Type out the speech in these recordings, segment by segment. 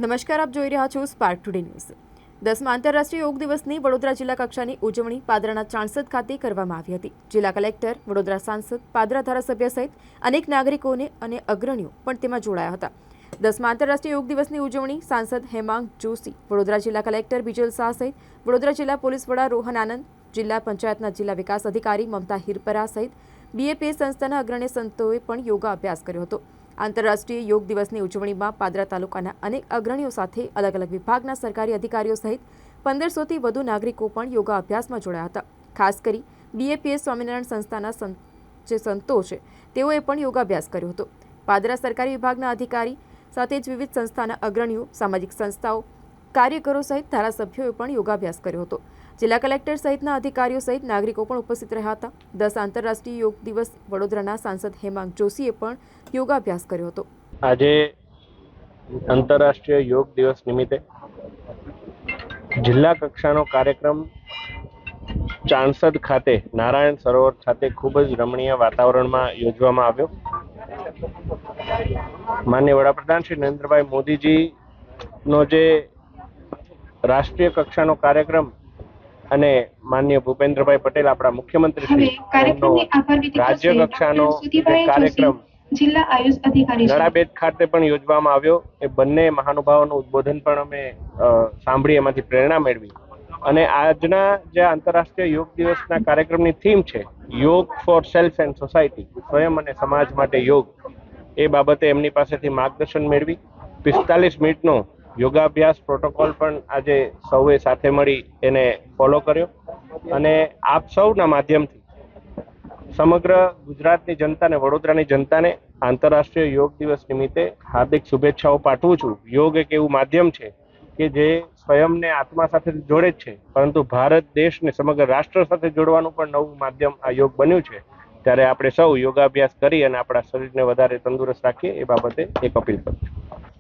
નમસ્કાર, આપ જોઈ રહ્યા છો સ્પાર્ક ટુડે ન્યૂઝ। 10મા આંતરરાષ્ટ્રીય યોગ દિવસની વડોદરા જિલ્લા કક્ષાની ઉજવણી પાદરાના ચાણસદ ખાતે કરવામાં આવી હતી। જિલ્લા કલેક્ટર, વડોદરા સાંસદ, પાદરા ધારાસભ્ય સહિત અનેક નાગરિકોને અને અગ્રણીઓ પણ તેમાં જોડાયા હતા। 10મા આંતરરાષ્ટ્રીય યોગ દિવસની ઉજવણી સાંસદ હેમાંગ જોશી, વડોદરા જિલ્લા કલેક્ટર બિજલ શાહ સહિત વડોદરા જિલ્લા પોલીસ વડા રોહન આનંદ, જિલ્લા પંચાયતના જિલ્લા વિકાસ અધિકારી મમતા હિરપરા સહિત બીએપીએસ સંસ્થાના અગ્રણી સંતોએ પણ યોગા અભ્યાસ કર્યો હતો। આંતરરાષ્ટ્રીય યોગ દિવસની ઉજવણીમાં પાદરા તાલુકાના અનેક અગ્રણીઓ સાથે અલગ અલગ વિભાગના સરકારી અધિકારીઓ સહિત 1500થી વધુ નાગરિકો પણ યોગા અભ્યાસમાં જોડાયા હતા। ખાસ કરી બીએપીએસ સ્વામિનારાયણ સંસ્થાના જે સંતો છે તેઓએ પણ યોગાભ્યાસ કર્યો હતો। પાદરા સરકારી વિભાગના અધિકારી સાથે જ વિવિધ સંસ્થાના અગ્રણીઓ, સામાજિક સંસ્થાઓ, કાર્યકરો સહિત ધારાસભ્યોએ પણ યોગાભ્યાસ કર્યો હતો। જિલ્લા કલેક્ટર સહિતના અધિકારીઓ સહિત નાગરિકો પણ ઉપસ્થિત રહ્યા હતા। 10 આંતરરાષ્ટ્રીય યોગ દિવસ વડોદરાના સાંસદ હેમાંગ જોશીએ પણ યોગાભ્યાસ કર્યો હતો। આજે આંતરરાષ્ટ્રીય યોગ દિવસ નિમિત્તે જિલ્લા કક્ષાનો કાર્યક્રમ ચાણસદ ખાતે નારાયણ સરોવર ખાતે ખૂબ જ રમણીય વાતાવરણમાં યોજવામાં આવ્યો। માનનીય વડાપ્રધાન શ્રી નરેન્દ્રભાઈ મોદીજીનો જે રાષ્ટ્રીય કક્ષાનો કાર્યક્રમ અને માનનીય ભૂપેન્દ્રભાઈ પટેલ આપણા મુખ્યમંત્રી શ્રી રાજ્ય કક્ષાનો કાર્યક્રમ જિલ્લા આયુષ અધિકારી નડાબેટ ખાતે પણ યોજવામાં આવ્યો। એ બંને મહાનુભાવોનું ઉદ્બોધન પણ અમે સાંભળી એમાંથી પ્રેરણા મેળવી અને આજના જે આંતરરાષ્ટ્રીય યોગ દિવસના કાર્યક્રમની થીમ છે યોગ ફોર સેલ્ફ એન્ડ સોસાયટી, સ્વયં અને સમાજ માટે યોગ, એ બાબતે એમની પાસેથી માર્ગદર્શન મેળવી 45 મિનિટનો યોગાભ્યાસ પ્રોટોકોલ પણ આજે સૌએ સાથે મળી એને ફોલો કર્યો અને આપ સૌના માધ્યમથી સમગ્ર ગુજરાતની જનતાને, વડોદરાની જનતાને આંતરરાષ્ટ્રીય યોગ દિવસ નિમિત્તે હાર્દિક શુભેચ્છાઓ પાઠવું છું। યોગ એક એવું માધ્યમ છે કે જે સ્વયંને આત્મા સાથે જોડે જ છે, પરંતુ ભારત દેશને સમગ્ર રાષ્ટ્ર સાથે જોડવાનું પણ નવું માધ્યમ આ યોગ બન્યું છે। ત્યારે આપણે સૌ યોગાભ્યાસ કરી અને આપણા શરીરને વધારે તંદુરસ્ત રાખીએ એ બાબતે એક અપીલ કરું છું।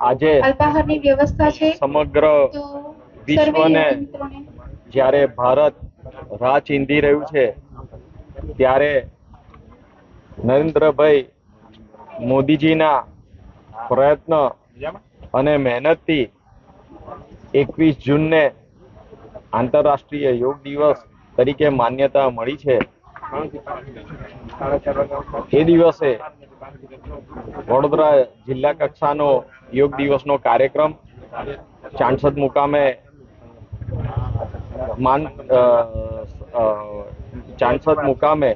આજે અલ્પાહારની વ્યવસ્થા છે, સમગ્ર વિશ્વને જ્યારે ભારત રાહ ચીંધી રહ્યું છે ત્યારે નરેન્દ્રભાઈ મોદીજીના પ્રયત્ન અને મહેનતથી 21 જૂનને આંતરરાષ્ટ્રીય યોગ દિવસ તરીકે માન્યતા મળી છે। એ દિવસે વડોદરા જિલ્લા કક્ષાનો યોગ દિવસનો કાર્યક્રમ ચાણસદ મુકામે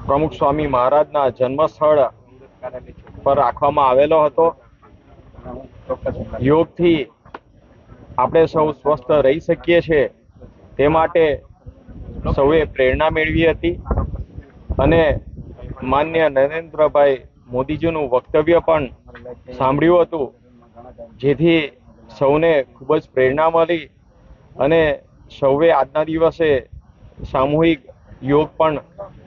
પ્રમુખ સ્વામી મહારાજના જન્મસ્થળ પર રાખવામાં આવેલો હતો। યોગથી આપણે સૌ સ્વસ્થ રહી શકીએ છીએ તે માટે સૌએ પ્રેરણા મેળવી હતી અને માન્ય નરેન્દ્રભાઈ મોદીજીનું વક્તવ્ય પણ સાંભળ્યું હતું, જેથી સૌને ખૂબ જ પ્રેરણા મળી અને સૌએ આજના દિવસે સામૂહિક યોગ પણ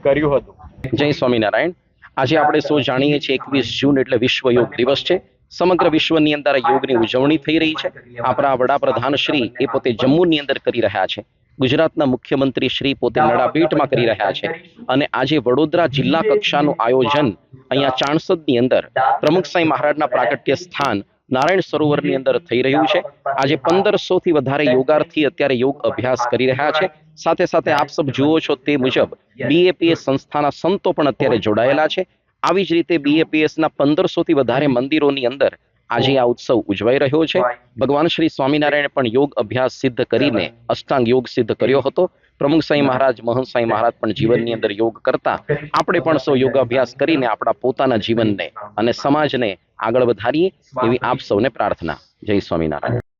કર્યું હતું। જય સ્વામિનારાયણ। આજે આપણે સૌ જાણીએ છીએ 21 જૂન એટલે વિશ્વ યોગ દિવસ છે। સમગ્ર વિશ્વની અંદર યોગની ઉજવણી થઈ રહી છે। આપણા વડાપ્રધાન શ્રી એ પોતે જમ્મુની અંદર કરી રહ્યા છે, ગુજરાતના મુખ્યમંત્રી શ્રી પોતે નડાબેટમાં કરી રહ્યા છે અને આજે વડોદરા જિલ્લા કક્ષાનું આયોજન અહીંયા ચાણસદની અંદર પ્રમુખ સાંઈ મહારાજના પ્રાગટ્ય સ્થાન નારાયણ સરોવરની અંદર થઈ રહ્યું છે। આજે 1500થી વધારે યોગાર્થી અત્યારે યોગ અભ્યાસ કરી રહ્યા છે। સાથે સાથે આપ સબ જુઓ છો તે મુજબ બીએપીએસ સંસ્થાના સંતો પણ અત્યારે જોડાયેલા છે। આવી જ રીતે બીએપીએસના 1500થી વધારે મંદિરોની અંદર આજે આ ઉત્સવ ઉજવાઈ રહ્યો છે। ભગવાન શ્રી સ્વામિનારાયણે પણ યોગ અભ્યાસ સિદ્ધ કરીને અષ્ટાંગ યોગ સિદ્ધ કર્યો હતો। પ્રમુખ સાંઈ મહારાજ, મહંત સાંઈ મહારાજ પણ જીવનની અંદર યોગ કરતા આપણે પણ સૌ યોગાભ્યાસ કરીને આપણા પોતાના જીવનને અને સમાજને આગળ વધારીએ એવી આપ સૌને પ્રાર્થના। જય સ્વામિનારાયણ।